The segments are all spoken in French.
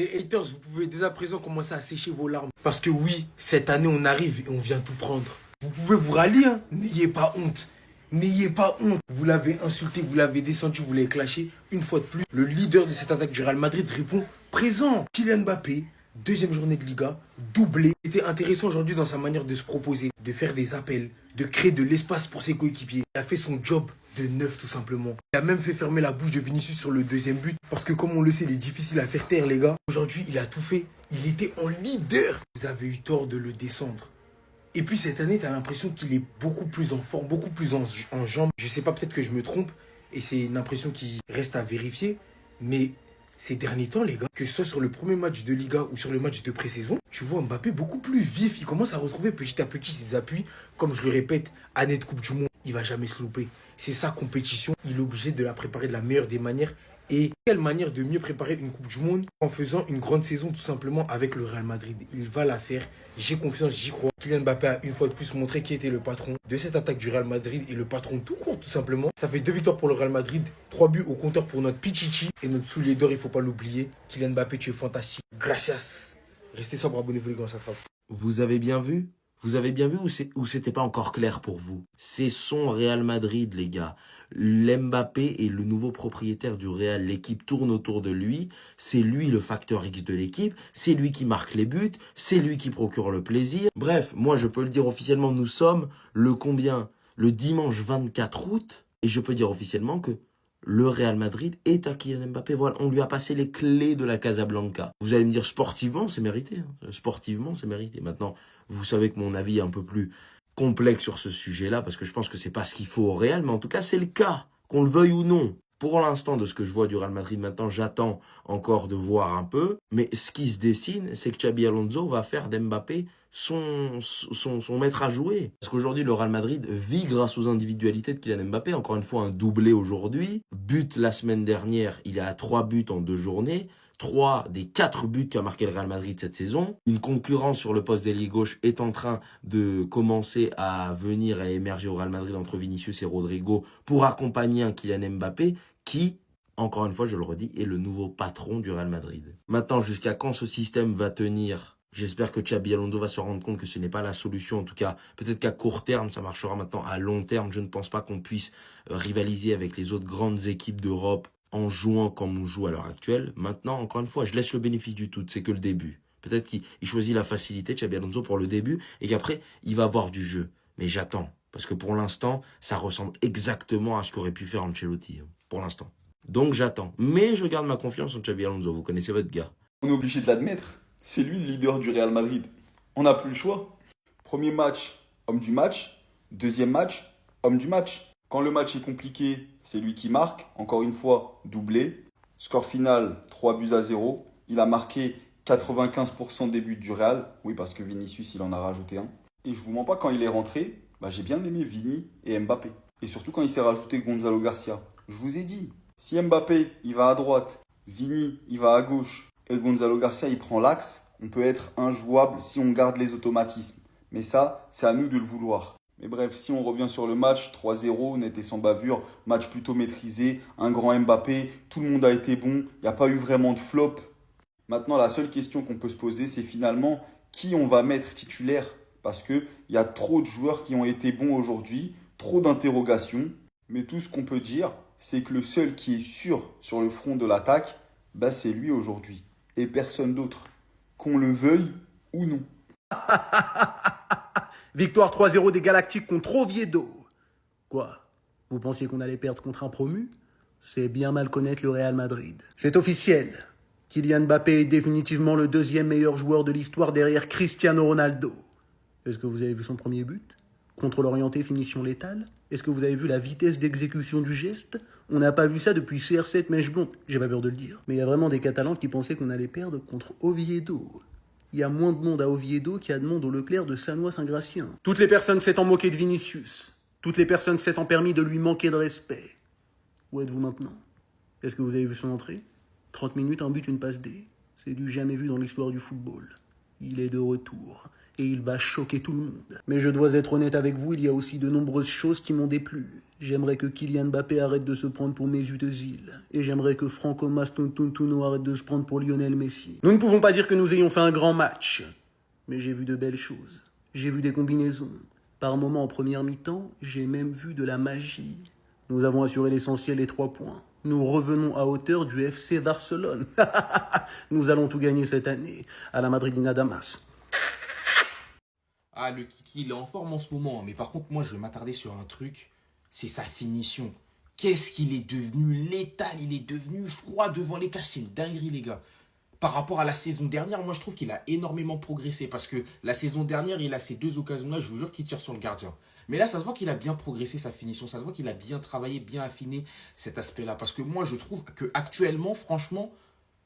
Les haters, vous pouvez dès à présent commencer à sécher vos larmes. Parce que oui, cette année, on arrive et on vient tout prendre. Vous pouvez vous rallier, hein. N'ayez pas honte. N'ayez pas honte. Vous l'avez insulté, vous l'avez descendu, vous l'avez clashé. Une fois de plus, le leader de cette attaque du Real Madrid répond présent. Kylian Mbappé, deuxième journée de Liga, doublé. C'était intéressant aujourd'hui dans sa manière de se proposer, de faire des appels, de créer de l'espace pour ses coéquipiers. Il a fait son job de neuf tout simplement. Il a même fait fermer la bouche de Vinicius sur le deuxième but. Parce que comme on le sait, il est difficile à faire taire les gars. Aujourd'hui, il a tout fait. Il était en leader. Vous avez eu tort de le descendre. Et puis cette année, tu as l'impression qu'il est beaucoup plus en forme, beaucoup plus en jambes. Je sais pas, peut-être que je me trompe. Et c'est une impression qui reste à vérifier. Mais ces derniers temps, les gars, que ce soit sur le premier match de Liga ou sur le match de pré-saison, tu vois Mbappé beaucoup plus vif. Il commence à retrouver petit à petit ses appuis. Comme je le répète, année de Coupe du Monde, il va jamais se louper. C'est sa compétition. Il est obligé de la préparer de la meilleure des manières. Et quelle manière de mieux préparer une Coupe du Monde en faisant une grande saison tout simplement avec le Real Madrid. Il va la faire. J'ai confiance, j'y crois. Kylian Mbappé a une fois de plus montré qui était le patron de cette attaque du Real Madrid et le patron tout court tout simplement. Ça fait 2 victoires pour le Real Madrid, 3 buts au compteur pour notre Pichichi et notre soulier d'or, il faut pas l'oublier. Kylian Mbappé, tu es fantastique. Gracias. Restez sobre, abonnez-vous les gars, ça frappe. Vous avez bien vu? Vous avez bien vu ou c'était pas encore clair pour vous? C'est son Real Madrid, les gars. L'Mbappé est le nouveau propriétaire du Real. L'équipe tourne autour de lui. C'est lui le facteur X de l'équipe. C'est lui qui marque les buts. C'est lui qui procure le plaisir. Bref, moi, je peux le dire officiellement, nous sommes le combien? Le dimanche 24 août. Et je peux dire officiellement que le Real Madrid est à Kylian Mbappé. Voilà, on lui a passé les clés de la Casablanca. Vous allez me dire, sportivement, c'est mérité. Hein. Sportivement, c'est mérité. Maintenant, vous savez que mon avis est un peu plus complexe sur ce sujet-là, parce que je pense que c'est pas ce qu'il faut au Real, mais en tout cas, c'est le cas, qu'on le veuille ou non. Pour l'instant, de ce que je vois du Real Madrid maintenant, j'attends encore de voir un peu. Mais ce qui se dessine, c'est que Xabi Alonso va faire d'Mbappé son maître à jouer. Parce qu'aujourd'hui, le Real Madrid vit grâce aux individualités de Kylian Mbappé. Encore une fois, un doublé aujourd'hui. But la semaine dernière, il est à 3 buts en 2 journées. 3 des 4 buts qu'a marqué le Real Madrid cette saison. Une concurrence sur le poste d'ailier gauche est en train de commencer à venir, à émerger au Real Madrid entre Vinicius et Rodrigo pour accompagner un Kylian Mbappé qui, encore une fois, je le redis, est le nouveau patron du Real Madrid. Maintenant, jusqu'à quand ce système va tenir? J'espère que Xabi Alonso va se rendre compte que ce n'est pas la solution. En tout cas, peut-être qu'à court terme, ça marchera maintenant. À long terme, je ne pense pas qu'on puisse rivaliser avec les autres grandes équipes d'Europe en jouant comme on joue à l'heure actuelle. Maintenant, encore une fois, je laisse le bénéfice du doute, c'est que le début. Peut-être qu'il choisit la facilité, Xabi Alonso, pour le début, et qu'après, il va avoir du jeu. Mais j'attends, parce que pour l'instant, ça ressemble exactement à ce qu'aurait pu faire Ancelotti, pour l'instant. Donc j'attends. Mais je garde ma confiance en Xabi Alonso, vous connaissez votre gars. On est obligé de l'admettre. C'est lui le leader du Real Madrid. On n'a plus le choix. Premier match, homme du match. Deuxième match, homme du match. Quand le match est compliqué, c'est lui qui marque. Encore une fois, doublé. Score final, 3 buts à 0. Il a marqué 95% des buts du Real. Oui, parce que Vinicius, il en a rajouté un. Et je vous mens pas, quand il est rentré, j'ai bien aimé Vini et Mbappé. Et surtout quand il s'est rajouté Gonzalo Garcia. Je vous ai dit, si Mbappé, il va à droite, Vini, il va à gauche, et Gonzalo Garcia, il prend l'axe, on peut être injouable si on garde les automatismes. Mais ça, c'est à nous de le vouloir. Mais bref, si on revient sur le match, 3-0, net et sans bavure, match plutôt maîtrisé, un grand Mbappé, tout le monde a été bon, il n'y a pas eu vraiment de flop. Maintenant, la seule question qu'on peut se poser, c'est finalement qui on va mettre titulaire. Parce qu'il y a trop de joueurs qui ont été bons aujourd'hui, trop d'interrogations. Mais tout ce qu'on peut dire, c'est que le seul qui est sûr sur le front de l'attaque, c'est lui aujourd'hui. Et personne d'autre. Qu'on le veuille ou non. Victoire 3-0 des Galactiques contre Oviedo. Quoi? Vous pensiez qu'on allait perdre contre un promu? C'est bien mal connaître le Real Madrid. C'est officiel. Kylian Mbappé est définitivement le deuxième meilleur joueur de l'histoire derrière Cristiano Ronaldo. Est-ce que vous avez vu son premier but? Contrôle orienté, finition létale? Est-ce que vous avez vu la vitesse d'exécution du geste? On n'a pas vu ça depuis CR7 Mèche Blonde, j'ai pas peur de le dire. Mais il y a vraiment des Catalans qui pensaient qu'on allait perdre contre Oviedo. Il y a moins de monde à Oviedo qu'il y a de monde au Leclerc de Sanois-Saint-Gratien. Toutes les personnes s'étant moquées de Vinicius. Toutes les personnes s'étant permis de lui manquer de respect. Où êtes-vous maintenant? Est-ce que vous avez vu son entrée? 30 minutes, un but, une passe D. C'est du jamais vu dans l'histoire du football. Il est de retour. et il va choquer tout le monde. Mais je dois être honnête avec vous, il y a aussi de nombreuses choses qui m'ont déplu. J'aimerais que Kylian Mbappé arrête de se prendre pour Mesut Özil. Et j'aimerais que Franco Mastontuntuno arrête de se prendre pour Lionel Messi. Nous ne pouvons pas dire que nous ayons fait un grand match. Mais j'ai vu de belles choses. J'ai vu des combinaisons. Par moments en première mi-temps, j'ai même vu de la magie. Nous avons assuré l'essentiel, les 3 points. Nous revenons à hauteur du FC Barcelone. Nous allons tout gagner cette année. À la Madridina Damas. Ah, le Kiki, il est en forme en ce moment. Mais par contre, moi, je vais m'attarder sur un truc. C'est sa finition. Qu'est-ce qu'il est devenu létal. Il est devenu froid devant les cages. C'est une dinguerie, les gars. Par rapport à la saison dernière, moi, je trouve qu'il a énormément progressé. Parce que la saison dernière, il a ces 2 occasions-là. Je vous jure qu'il tire sur le gardien. Mais là, ça se voit qu'il a bien progressé sa finition. Ça se voit qu'il a bien travaillé, bien affiné cet aspect-là. Parce que moi, je trouve qu'actuellement, franchement,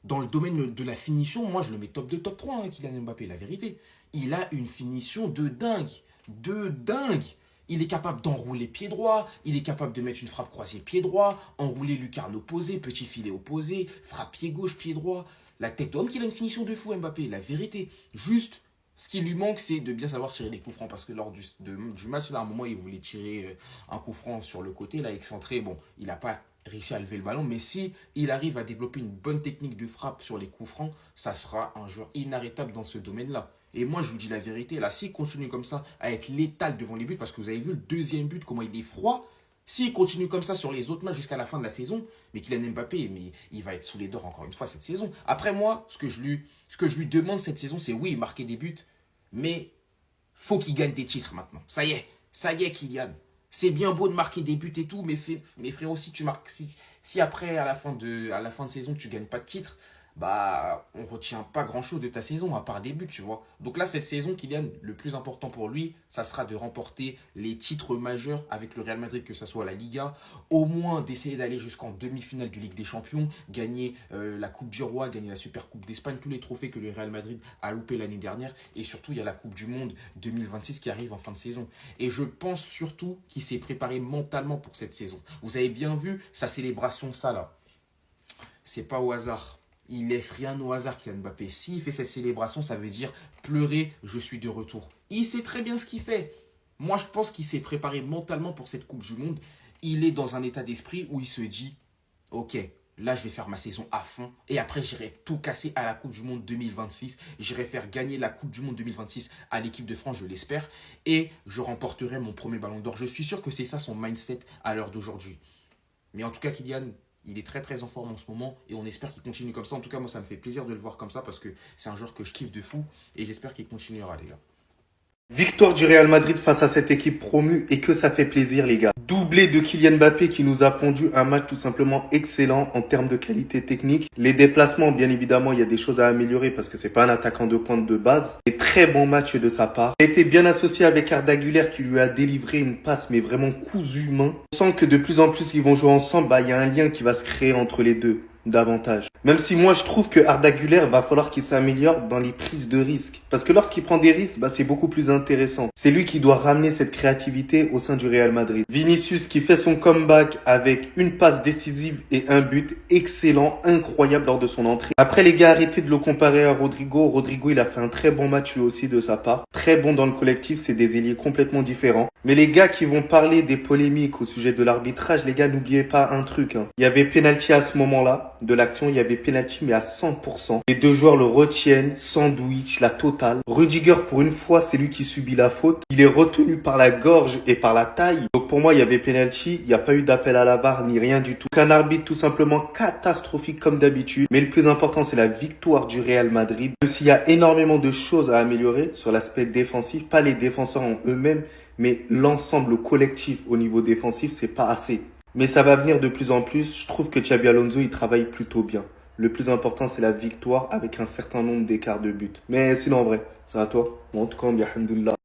dans le domaine de la finition, moi, je le mets top 2, top 3, hein, Kylian Mbappé, la vérité. Il a une finition de dingue. De dingue. Il est capable d'enrouler pied droit. Il est capable de mettre une frappe croisée pied droit. Enrouler lucarne opposée, petit filet opposé. Frappe pied gauche, pied droit. La tête d'homme qu'il a une finition de fou, Mbappé. La vérité. Juste, ce qui lui manque, c'est de bien savoir tirer les coups francs. Parce que lors du match, là, à un moment, il voulait tirer un coup franc sur le côté, là, excentré. Bon, il n'a pas réussi à lever le ballon. Mais si il arrive à développer une bonne technique de frappe sur les coups francs, ça sera un joueur inarrêtable dans ce domaine-là. Et moi, je vous dis la vérité, là, s'il continue comme ça à être létal devant les buts, parce que vous avez vu le 2e but, comment il est froid, s'il continue comme ça sur les autres matchs jusqu'à la fin de la saison, mais Kylian Mbappé, mais il va être sous les dors encore une fois cette saison. Après, moi, ce que je lui demande cette saison, c'est oui, marquer des buts, mais faut qu'il gagne des titres maintenant. Ça y est, Kylian. C'est bien beau de marquer des buts et tout, mais frérot, si tu marques, si après, à la fin de saison, tu gagnes pas de titre, bah, on retient pas grand-chose de ta saison, à part des buts, tu vois. Donc là, cette saison, Kylian, le plus important pour lui, ça sera de remporter les titres majeurs avec le Real Madrid, que ce soit la Liga, au moins d'essayer d'aller jusqu'en demi-finale de Ligue des Champions, gagner la Coupe du Roi, gagner la Super Coupe d'Espagne, tous les trophées que le Real Madrid a loupé l'année dernière. Et surtout, il y a la Coupe du Monde 2026 qui arrive en fin de saison. Et je pense surtout qu'il s'est préparé mentalement pour cette saison. Vous avez bien vu sa célébration, ça là. C'est pas au hasard. Il laisse rien au hasard, Kylian Mbappé. S'il fait cette célébration, ça veut dire pleurer, je suis de retour. Il sait très bien ce qu'il fait. Moi, je pense qu'il s'est préparé mentalement pour cette Coupe du Monde. Il est dans un état d'esprit où il se dit, ok, là, je vais faire ma saison à fond. Et après, j'irai tout casser à la Coupe du Monde 2026. J'irai faire gagner la Coupe du Monde 2026 à l'équipe de France, je l'espère. Et je remporterai mon premier ballon d'or. Je suis sûr que c'est ça son mindset à l'heure d'aujourd'hui. Mais en tout cas, Kylian, il est très très en forme en ce moment et on espère qu'il continue comme ça. En tout cas, moi, ça me fait plaisir de le voir comme ça parce que c'est un joueur que je kiffe de fou et j'espère qu'il continuera, les gars. Victoire du Real Madrid face à cette équipe promue et que ça fait plaisir les gars. Doublé de Kylian Mbappé qui nous a pondu un match tout simplement excellent en termes de qualité technique. Les déplacements, bien évidemment, il y a des choses à améliorer parce que c'est pas un attaquant de pointe de base. Et très bon match de sa part. Il a été bien associé avec Arda Güler qui lui a délivré une passe mais vraiment cousu main. On sent que de plus en plus ils vont jouer ensemble, il y a un lien qui va se créer entre les deux. Davantage. Même si moi je trouve que Arda Güler va falloir qu'il s'améliore dans les prises de risques. Parce que lorsqu'il prend des risques, c'est beaucoup plus intéressant. C'est lui qui doit ramener cette créativité au sein du Real Madrid. Vinicius qui fait son comeback avec une passe décisive et un but excellent, incroyable lors de son entrée. Après les gars, arrêtez de le comparer à Rodrigo. Rodrigo il a fait un très bon match lui aussi de sa part. Très bon dans le collectif, c'est des ailiers complètement différents. Mais les gars qui vont parler des polémiques au sujet de l'arbitrage, les gars n'oubliez pas un truc. Il y avait pénalty à ce moment-là. De l'action, il y avait penalty mais à 100%. Les deux joueurs le retiennent, sandwich, la totale. Rudiger, pour une fois, c'est lui qui subit la faute. Il est retenu par la gorge et par la taille. Donc pour moi, il y avait penalty, il n'y a pas eu d'appel à la VAR ni rien du tout. Un arbitre tout simplement catastrophique comme d'habitude. Mais le plus important, c'est la victoire du Real Madrid. Même s'il y a énormément de choses à améliorer sur l'aspect défensif, pas les défenseurs en eux-mêmes, mais l'ensemble collectif au niveau défensif, c'est pas assez. Mais ça va venir de plus en plus. Je trouve que Xabi Alonso, il travaille plutôt bien. Le plus important, c'est la victoire avec un certain nombre d'écarts de buts. Mais sinon, en vrai, c'est à toi. Bon, en tout cas, alhamdoulilah.